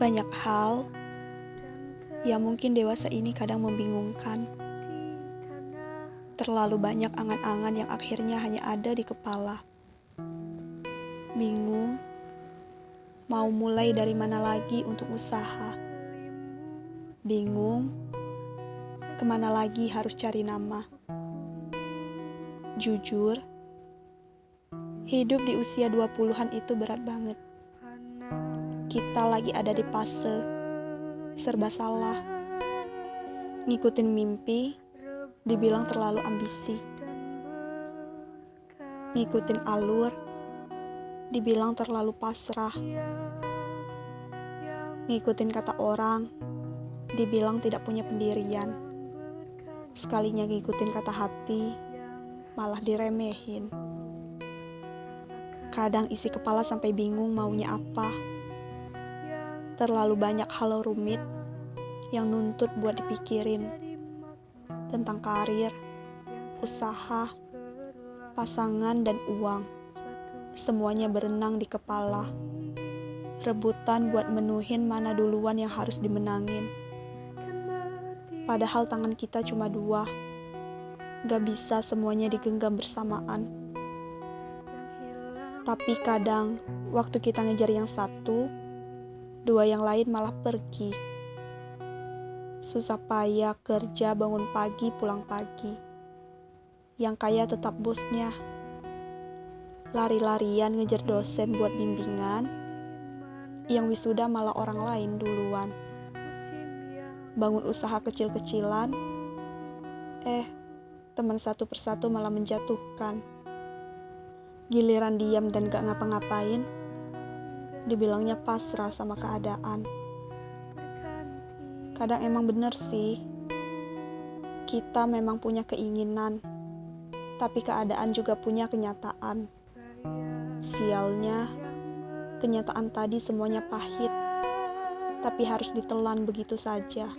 Banyak hal yang mungkin dewasa ini kadang membingungkan. Terlalu banyak angan-angan yang akhirnya hanya ada di kepala. Bingung, mau mulai dari mana lagi untuk usaha. Bingung, kemana lagi harus cari nama. Jujur, hidup di usia 20-an itu berat banget. Kita lagi ada di fase serba salah. Ngikutin mimpi, dibilang terlalu ambisi. Ngikutin alur, dibilang terlalu pasrah. Ngikutin kata orang, dibilang tidak punya pendirian. Sekalinya ngikutin kata hati, malah diremehin. Kadang isi kepala sampai bingung maunya apa. Terlalu banyak hal rumit yang nuntut buat dipikirin. Tentang karir, usaha, pasangan, dan uang. Semuanya berenang di kepala. Rebutan buat menuhin mana duluan yang harus dimenangin. Padahal tangan kita cuma dua. Gak bisa semuanya digenggam bersamaan. Tapi kadang, waktu kita ngejar yang satu, dua yang lain malah pergi. Susah payah kerja, bangun pagi, pulang pagi. Yang kaya tetap bosnya. Lari-larian ngejar dosen buat bimbingan. Yang wisuda malah orang lain duluan. Bangun usaha kecil-kecilan. Teman satu persatu malah menjatuhkan. Giliran diam dan gak ngapa-ngapain, dibilangnya pasrah sama keadaan. Kadang emang bener sih, kita memang punya keinginan, tapi keadaan juga punya kenyataan. Sialnya, kenyataan tadi semuanya pahit, tapi harus ditelan begitu saja.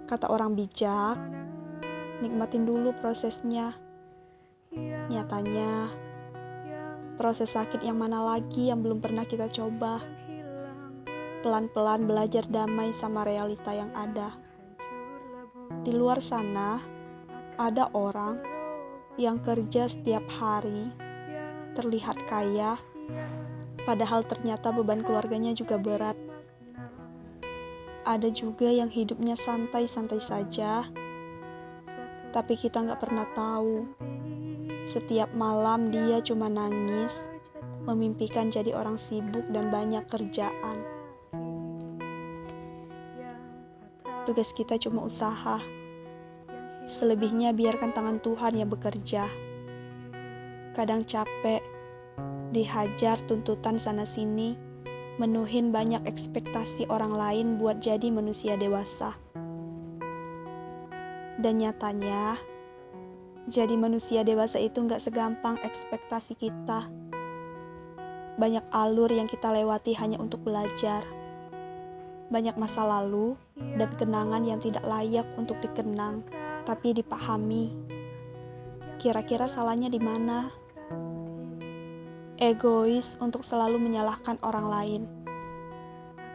Kata orang bijak, nikmatin dulu prosesnya. Nyatanya, proses sakit yang mana lagi yang belum pernah kita coba. Pelan-pelan belajar damai sama realita yang ada. Di luar sana, ada orang yang kerja setiap hari, terlihat kaya, padahal ternyata beban keluarganya juga berat. Ada juga yang hidupnya santai-santai saja, tapi kita gak pernah tahu. Setiap malam dia cuma nangis, memimpikan jadi orang sibuk dan banyak kerjaan. Tugas kita cuma usaha. Selebihnya biarkan tangan Tuhan yang bekerja. Kadang capek, dihajar tuntutan sana-sini, menuhin banyak ekspektasi orang lain buat jadi manusia dewasa. Dan nyatanya, jadi manusia dewasa itu gak segampang ekspektasi kita. Banyak alur yang kita lewati hanya untuk belajar. Banyak masa lalu dan kenangan yang tidak layak untuk dikenang, tapi dipahami. Kira-kira salahnya di mana? Egois untuk selalu menyalahkan orang lain.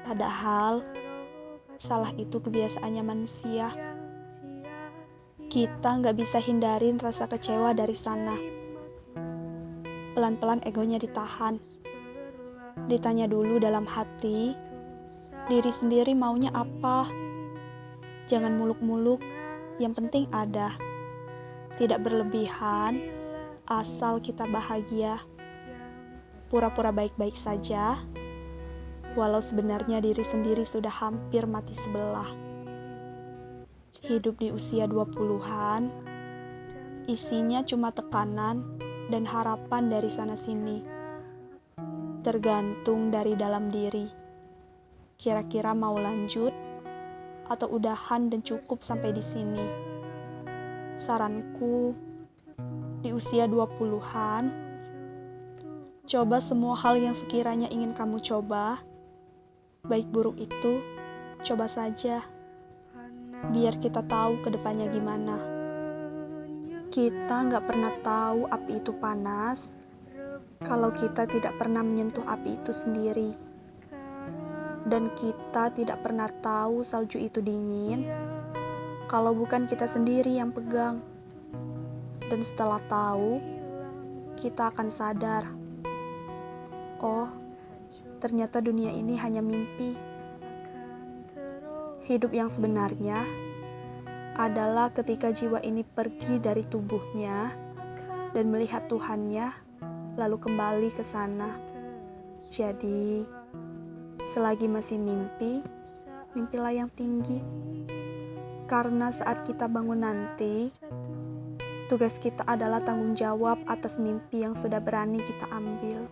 Padahal, salah itu kebiasaannya manusia. Kita gak bisa hindarin rasa kecewa dari sana. Pelan-pelan egonya ditahan. Ditanya dulu dalam hati, diri sendiri maunya apa? Jangan muluk-muluk, yang penting ada. Tidak berlebihan, asal kita bahagia. Pura-pura baik-baik saja, walau sebenarnya diri sendiri sudah hampir mati sebelah. Hidup di usia 20-an, isinya cuma tekanan dan harapan dari sana-sini. Tergantung dari dalam diri. Kira-kira mau lanjut atau udahan dan cukup sampai di sini. Saranku, di usia 20-an, coba semua hal yang sekiranya ingin kamu coba. Baik buruk itu, coba saja. Biar kita tahu ke depannya gimana. Kita nggak pernah tahu api itu panas kalau kita tidak pernah menyentuh api itu sendiri. Dan kita tidak pernah tahu salju itu dingin kalau bukan kita sendiri yang pegang. Dan setelah tahu, kita akan sadar, oh, ternyata dunia ini hanya mimpi. Hidup yang sebenarnya adalah ketika jiwa ini pergi dari tubuhnya dan melihat Tuhannya, lalu kembali ke sana. Jadi, selagi masih mimpi, mimpilah yang tinggi. Karena saat kita bangun nanti, tugas kita adalah tanggung jawab atas mimpi yang sudah berani kita ambil.